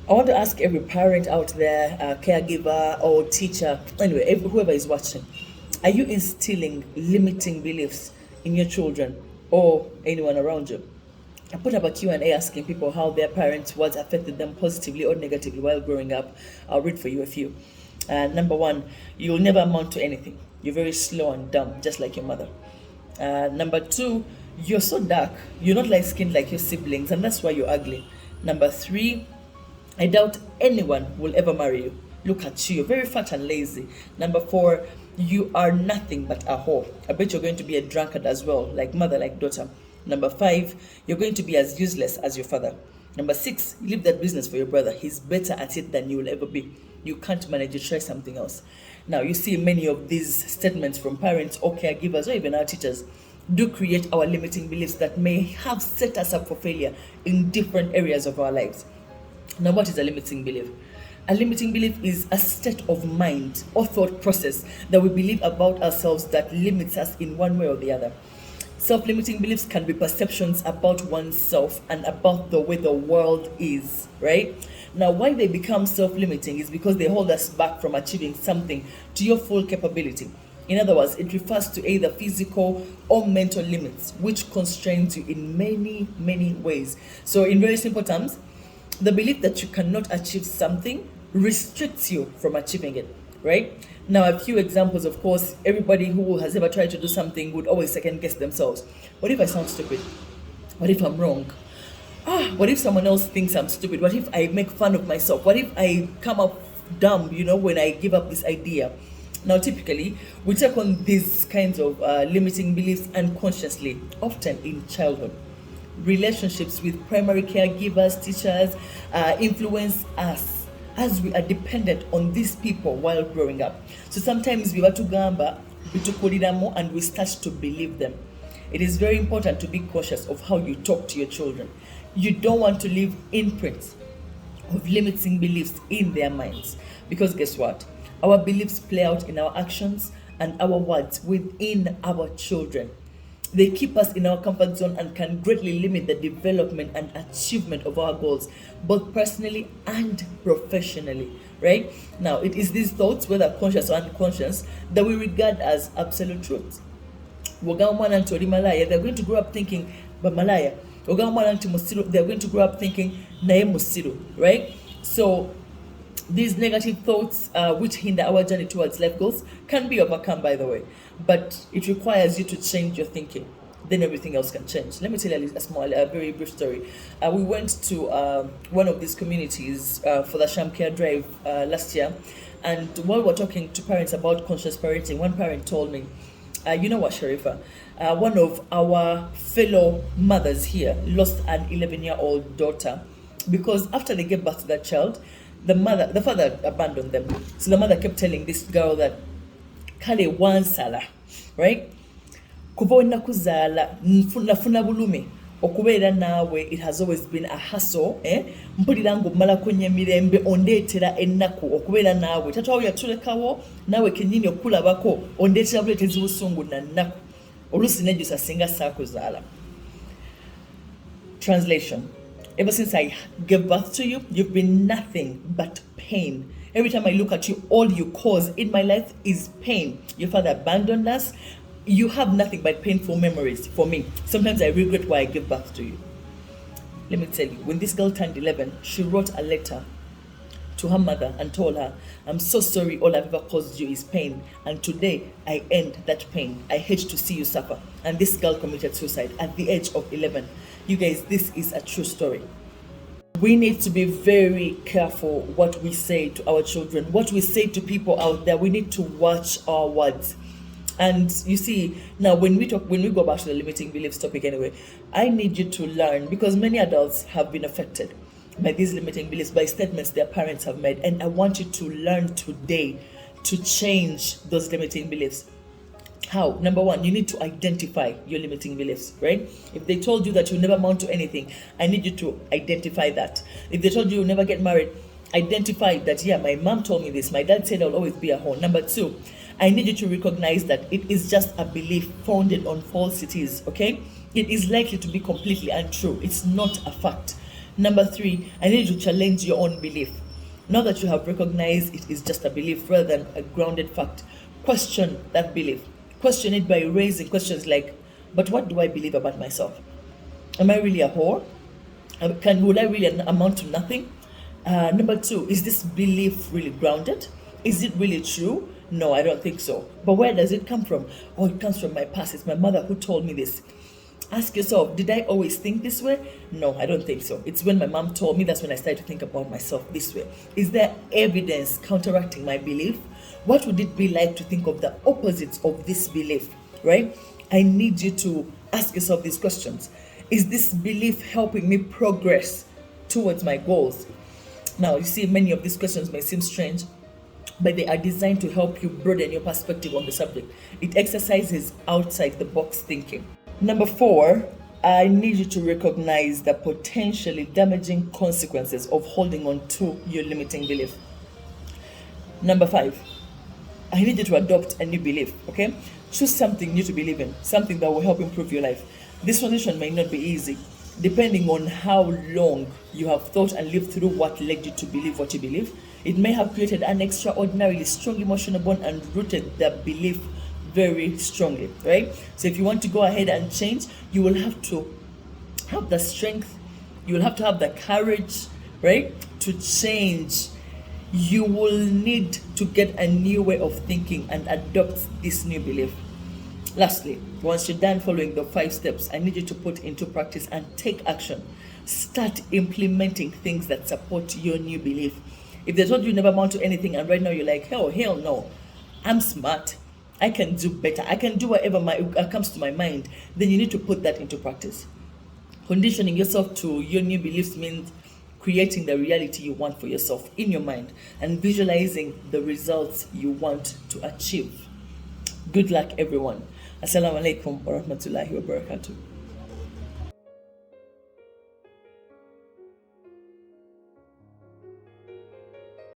I want to ask every parent out there, caregiver or teacher, anyway, whoever is watching, are you instilling limiting beliefs in your children or anyone around you? I put up a Q&A asking people how their parents' words affected them positively or negatively while growing up. I'll read for you a few. Number one, you'll never amount to anything. You're very slow and dumb, just like your mother. Number two, you're so dark. You're not light skinned like your siblings, and that's why you're ugly. Number three, I doubt anyone will ever marry you. Look at you, you're very fat and lazy. Number four, you are nothing but a whore. I bet you're going to be a drunkard as well, like mother, like daughter. Number five, you're going to be as useless as your father. Number six, leave that business for your brother. He's better at it than you will ever be. You can't manage it, try something else. Now, you see many of these statements from parents or caregivers or even our teachers do create our limiting beliefs that may have set us up for failure in different areas of our lives. Now, what is a limiting belief? A limiting belief is a state of mind or thought process that we believe about ourselves that limits us in one way or the other. Self-limiting beliefs can be perceptions about oneself and about the way the world is, right? Now, why they become self-limiting is because they hold us back from achieving something to your full capability. In other words, it refers to either physical or mental limits, which constrains you in many, many ways. So, in very simple terms, the belief that you cannot achieve something restricts you from achieving it, right? Now, a few examples, of course, everybody who has ever tried to do something would always second guess themselves. What if I sound stupid? What if I'm wrong? What if someone else thinks I'm stupid? What if I make fun of myself? What if I come up dumb, when I give up this idea? Now, typically, we take on these kinds of limiting beliefs unconsciously, often in childhood. Relationships with primary caregivers, teachers, influence us as we are dependent on these people while growing up. So sometimes we batugamba, bitukuliramo, and we start to believe them. It is very important to be cautious of how you talk to your children. You don't want to leave imprints of limiting beliefs in their minds. Because guess what? Our beliefs play out in our actions and our words within our children. They keep us in our comfort zone and can greatly limit the development and achievement of our goals, both personally and professionally, right? Now, it is these thoughts, whether conscious or unconscious, that we regard as absolute truths. Wagaumwana and Tori Malaya, they're going to grow up thinking, but Malaya. Wagaumwana and Musiru, they're going to grow up thinking, Nae Musiru, right? So, these negative thoughts, which hinder our journey towards life goals, can be overcome, by the way. But it requires you to change your thinking. Then everything else can change. Let me tell you a very brief story. We went to one of these communities for the Shamkia Drive last year. And while we're talking to parents about conscious parenting, one parent told me, you know what, Sharifa? One of our fellow mothers here lost an 11-year-old daughter because after they gave birth to that child, the father abandoned them. So the mother kept telling this girl that kale wansala, right? Kuva wenakuzala nafuna bulume okubeera naawe, it has always been a hustle, mpulira ng'ommalako nnyo emirembe ondeetera ennaku okubeera naawe tata wo yatulekawo naawe kennyini okulabako ondeetera buleetezi busungu na nnaku oluusi nejjusa singa saakuzaala. Translation: ever since I gave birth to you, you've been nothing but pain. Every time I look at you, all you cause in my life is pain. Your father abandoned us. You have nothing but painful memories for me. Sometimes I regret why I gave birth to you. Let me tell you, when this girl turned 11, she wrote a letter to her mother and told her, I'm so sorry, all I've ever caused you is pain. And today, I end that pain. I hate to see you suffer. And this girl committed suicide at the age of 11. You guys, this is a true story. We need to be very careful what we say to our children, what we say to people out there. We need to watch our words. And you see, now when we go back to the limiting beliefs topic anyway, I need you to learn, because many adults have been affected by these limiting beliefs, by statements their parents have made. And I want you to learn today to change those limiting beliefs. How? Number one, you need to identify your limiting beliefs, right? If they told you that you'll never amount to anything, I need you to identify that. If they told you you'll never get married, identify that, yeah, my mom told me this, my dad said I'll always be a whore. Number two, I need you to recognize that it is just a belief founded on falsities, okay? It is likely to be completely untrue. It's not a fact. Number three, I need you to challenge your own belief. Now that you have recognized it is just a belief rather than a grounded fact, question that belief. Question it by raising questions like, but what do I believe about myself? Am I really a whore? Will I really amount to nothing? Number two, is this belief really grounded? Is it really true? No, I don't think so. But where does it come from? Oh, it comes from my past. It's my mother who told me this. Ask yourself, did I always think this way? No, I don't think so. It's when my mom told me, that's when I started to think about myself this way. Is there evidence counteracting my belief? What would it be like to think of the opposites of this belief, right? I need you to ask yourself these questions. Is this belief helping me progress towards my goals? Now, you see, many of these questions may seem strange, but they are designed to help you broaden your perspective on the subject. It exercises outside the box thinking. Number four, I need you to recognize the potentially damaging consequences of holding on to your limiting belief. Number five, I need you to adopt a new belief, okay? Choose something new to believe in, something that will help improve your life. This transition may not be easy, depending on how long you have thought and lived through what led you to believe what you believe. It may have created an extraordinarily strong emotional bond and rooted the belief very strongly, right? So if you want to go ahead and change, you will have to have the strength, you will have to have the courage, right, to change. You will need to get a new way of thinking and adopt this new belief. Lastly, once you're done following the 5 steps, I need you to put into practice and take action. Start implementing things that support your new belief. If they told you never amount to anything and right now you're like, hell no, I'm smart, I can do better, I can do whatever comes to my mind, then you need to put that into practice. Conditioning yourself to your new beliefs means creating the reality you want for yourself in your mind and visualizing the results you want to achieve. Good luck, everyone. Assalamu alaikum wa rahmatullahi wa barakatuh.